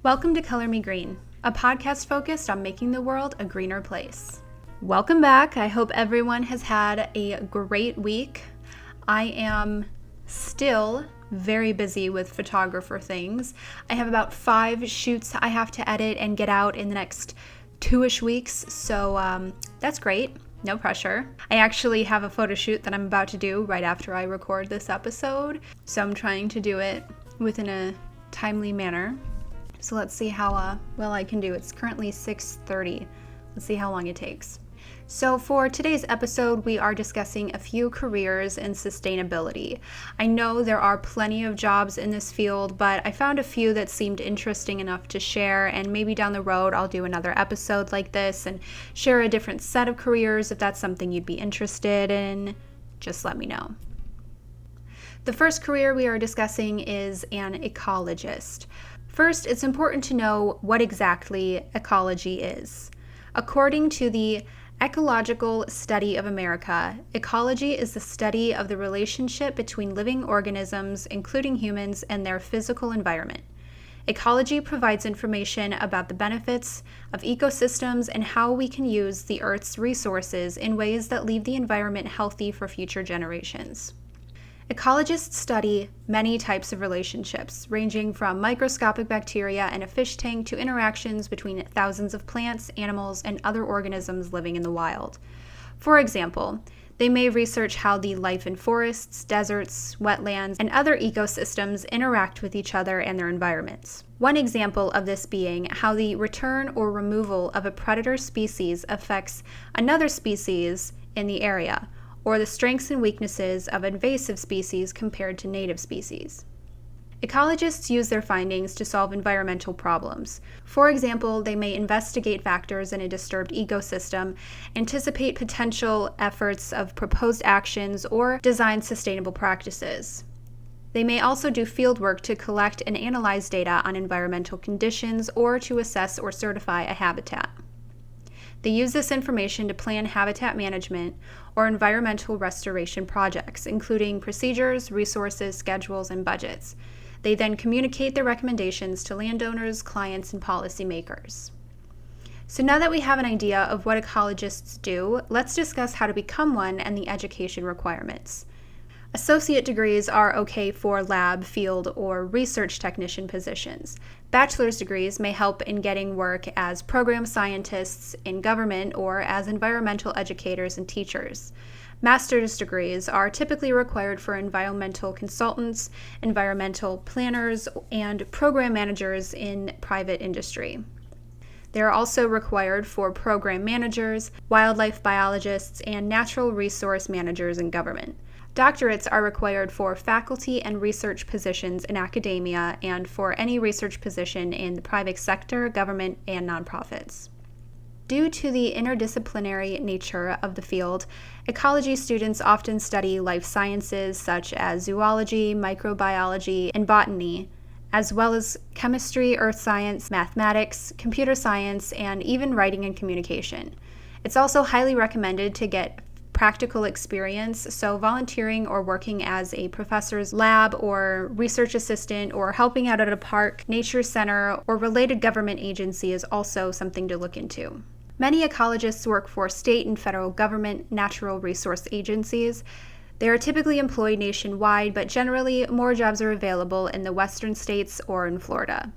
Welcome to Color Me Green, a podcast focused on making the world a greener place. Welcome back. I hope everyone has had a great week. I am still very busy with photographer things. I have about 5 shoots I have to edit and get out in the next 2-ish weeks, so that's great. No pressure. I actually have a photo shoot that I'm about to do right after I record this episode, so I'm trying to do it within a timely manner. So let's see how well I can do. It's currently 6:30. Let's see how long it takes. So for today's episode, we are discussing a few careers in sustainability. I know there are plenty of jobs in this field, but I found a few that seemed interesting enough to share, and maybe down the road I'll do another episode like this and share a different set of careers. If that's something you'd be interested in, just let me know. The first career we are discussing is an ecologist. First, it's important to know what exactly ecology is. According to the Ecological Study of America, ecology is the study of the relationship between living organisms, including humans, and their physical environment. Ecology provides information about the benefits of ecosystems and how we can use the Earth's resources in ways that leave the environment healthy for future generations. Ecologists study many types of relationships, ranging from microscopic bacteria in a fish tank to interactions between thousands of plants, animals, and other organisms living in the wild. For example, they may research how the life in forests, deserts, wetlands, and other ecosystems interact with each other and their environments. One example of this being how the return or removal of a predator species affects another species in the area, or the strengths and weaknesses of invasive species compared to native species. Ecologists use their findings to solve environmental problems. For example, they may investigate factors in a disturbed ecosystem, anticipate potential efforts of proposed actions, or design sustainable practices. They may also do field work to collect and analyze data on environmental conditions or to assess or certify a habitat. They use this information to plan habitat management or environmental restoration projects, including procedures, resources, schedules, and budgets. They then communicate their recommendations to landowners, clients, and policymakers. So now that we have an idea of what ecologists do, let's discuss how to become one and the education requirements. Associate degrees are okay for lab, field, or research technician positions. Bachelor's degrees may help in getting work as program scientists in government or as environmental educators and teachers. Master's degrees are typically required for environmental consultants, environmental planners, and program managers in private industry. They are also required for program managers, wildlife biologists, and natural resource managers in government. Doctorates are required for faculty and research positions in academia and for any research position in the private sector, government, and nonprofits. Due to the interdisciplinary nature of the field, ecology students often study life sciences such as zoology, microbiology, and botany, as well as chemistry, earth science, mathematics, computer science, and even writing and communication. It's also highly recommended to get practical experience, so volunteering or working as a professor's lab or research assistant or helping out at a park, nature center, or related government agency is also something to look into. Many ecologists work for state and federal government natural resource agencies. They are typically employed nationwide, but generally more jobs are available in the western states or in Florida.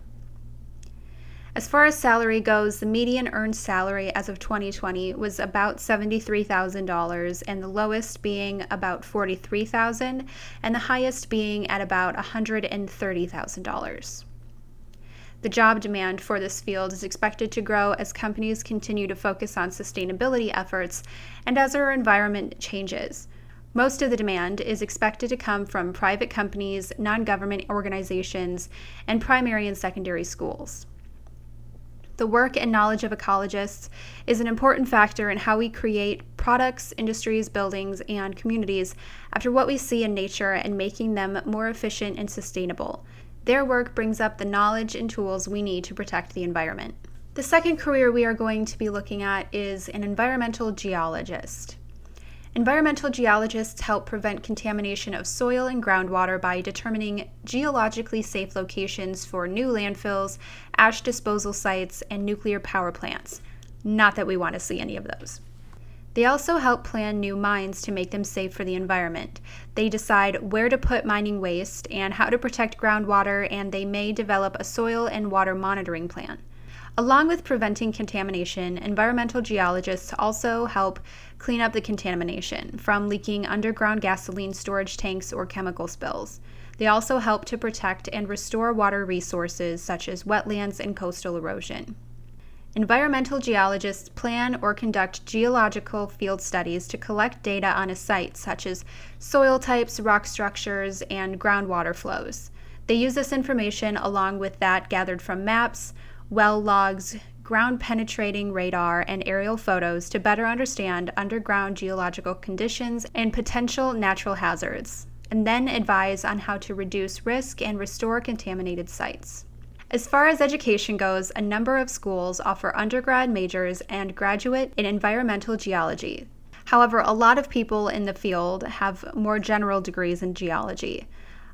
As far as salary goes, the median earned salary as of 2020 was about $73,000, and the lowest being about $43,000, and the highest being at about $130,000. The job demand for this field is expected to grow as companies continue to focus on sustainability efforts and as our environment changes. Most of the demand is expected to come from private companies, non-government organizations, and primary and secondary schools. The work and knowledge of ecologists is an important factor in how we create products, industries, buildings, and communities after what we see in nature and making them more efficient and sustainable. Their work brings up the knowledge and tools we need to protect the environment. The second career we are going to be looking at is an environmental geologist. Environmental geologists help prevent contamination of soil and groundwater by determining geologically safe locations for new landfills, ash disposal sites, and nuclear power plants. Not that we want to see any of those. They also help plan new mines to make them safe for the environment. They decide where to put mining waste and how to protect groundwater, and they may develop a soil and water monitoring plan. Along with preventing contamination, environmental geologists also help clean up the contamination from leaking underground gasoline storage tanks or chemical spills. They also help to protect and restore water resources such as wetlands and coastal erosion. Environmental geologists plan or conduct geological field studies to collect data on a site, such as soil types, rock structures, and groundwater flows. They use this information along with that gathered from maps, well logs, ground-penetrating radar, and aerial photos to better understand underground geological conditions and potential natural hazards, and then advise on how to reduce risk and restore contaminated sites. As far as education goes, a number of schools offer undergrad majors and graduate in environmental geology. However, a lot of people in the field have more general degrees in geology.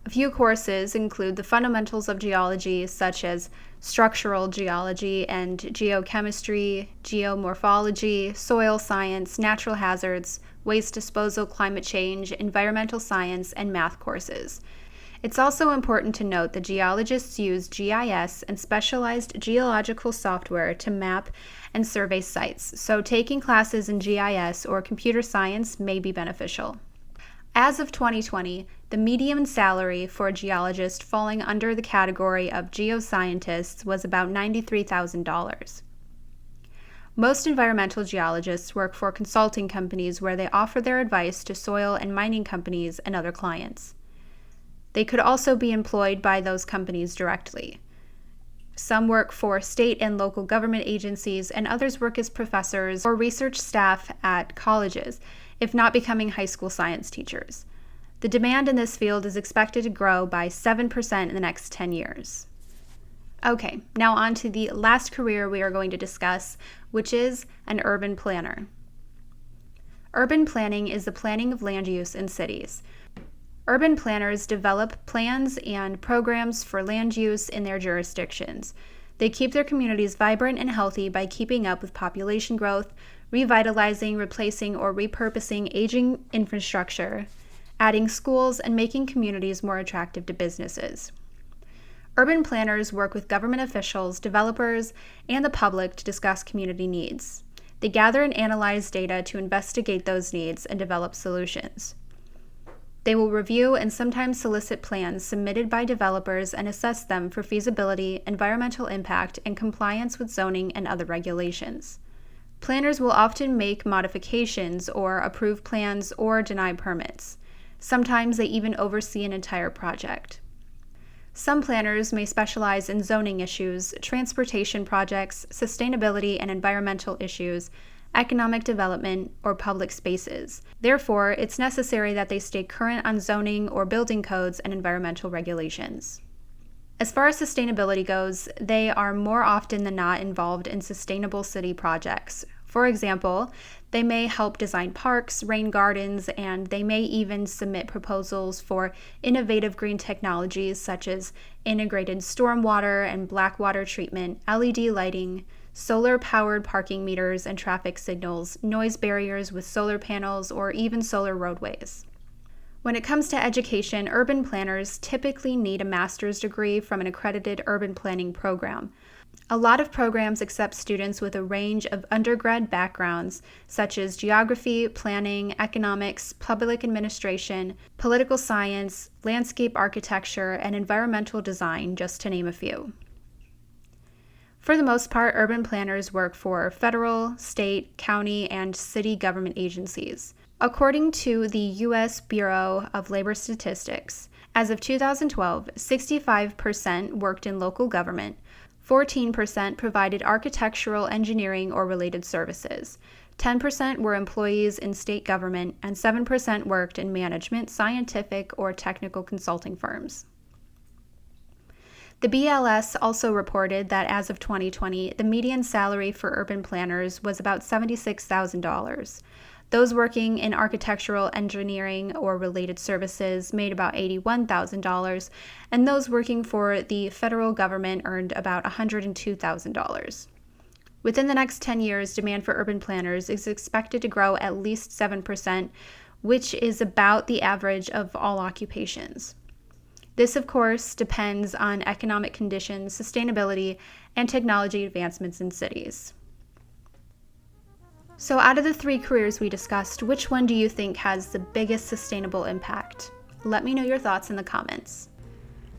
A few courses include the fundamentals of geology, such as structural geology and geochemistry, geomorphology, soil science, natural hazards, waste disposal, climate change, environmental science, and math courses. It's also important to note that geologists use GIS and specialized geological software to map and survey sites, so taking classes in GIS or computer science may be beneficial. As of 2020, the median salary for a geologist falling under the category of geoscientists was about $93,000. Most environmental geologists work for consulting companies where they offer their advice to soil and mining companies and other clients. They could also be employed by those companies directly. Some work for state and local government agencies, and others work as professors or research staff at colleges, if not becoming high school science teachers. The demand in this field is expected to grow by 7% in the next 10 years. Okay, now on to the last career we are going to discuss, which is an urban planner. Urban planning is the planning of land use in cities. Urban planners develop plans and programs for land use in their jurisdictions. They keep their communities vibrant and healthy by keeping up with population growth, revitalizing, replacing, or repurposing aging infrastructure, adding schools, and making communities more attractive to businesses. Urban planners work with government officials, developers, and the public to discuss community needs. They gather and analyze data to investigate those needs and develop solutions. They will review and sometimes solicit plans submitted by developers and assess them for feasibility, environmental impact, and compliance with zoning and other regulations. Planners will often make modifications or approve plans or deny permits. Sometimes they even oversee an entire project. Some planners may specialize in zoning issues, transportation projects, sustainability and environmental issues, economic development, or public spaces. Therefore, it's necessary that they stay current on zoning or building codes and environmental regulations. As far as sustainability goes, they are more often than not involved in sustainable city projects. For example, they may help design parks, rain gardens, and they may even submit proposals for innovative green technologies such as integrated stormwater and black water treatment, LED lighting, solar-powered parking meters and traffic signals, noise barriers with solar panels, or even solar roadways. When it comes to education, urban planners typically need a master's degree from an accredited urban planning program. A lot of programs accept students with a range of undergrad backgrounds, such as geography, planning, economics, public administration, political science, landscape architecture, and environmental design, just to name a few. For the most part, urban planners work for federal, state, county, and city government agencies. According to the U.S. Bureau of Labor Statistics, as of 2012, 65% worked in local government, 14% provided architectural, engineering, or related services, 10% were employees in state government, and 7% worked in management, scientific, or technical consulting firms. The BLS also reported that as of 2020, the median salary for urban planners was about $76,000. Those working in architectural, engineering, or related services made about $81,000, and those working for the federal government earned about $102,000. Within the next 10 years, demand for urban planners is expected to grow at least 7%, which is about the average of all occupations. This, of course, depends on economic conditions, sustainability, and technology advancements in cities. So out of the 3 careers we discussed, which one do you think has the biggest sustainable impact? Let me know your thoughts in the comments.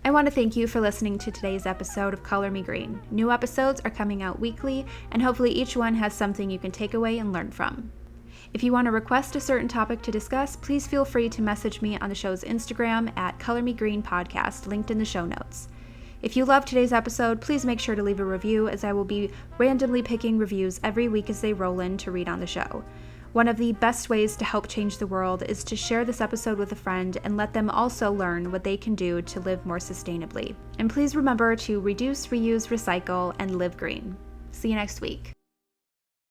I want to thank you for listening to today's episode of Color Me Green. New episodes are coming out weekly, and hopefully each one has something you can take away and learn from. If you want to request a certain topic to discuss, please feel free to message me on the show's Instagram at Color Me Green Podcast, linked in the show notes. If you loved today's episode, please make sure to leave a review, as I will be randomly picking reviews every week as they roll in to read on the show. One of the best ways to help change the world is to share this episode with a friend and let them also learn what they can do to live more sustainably. And please remember to reduce, reuse, recycle, and live green. See you next week.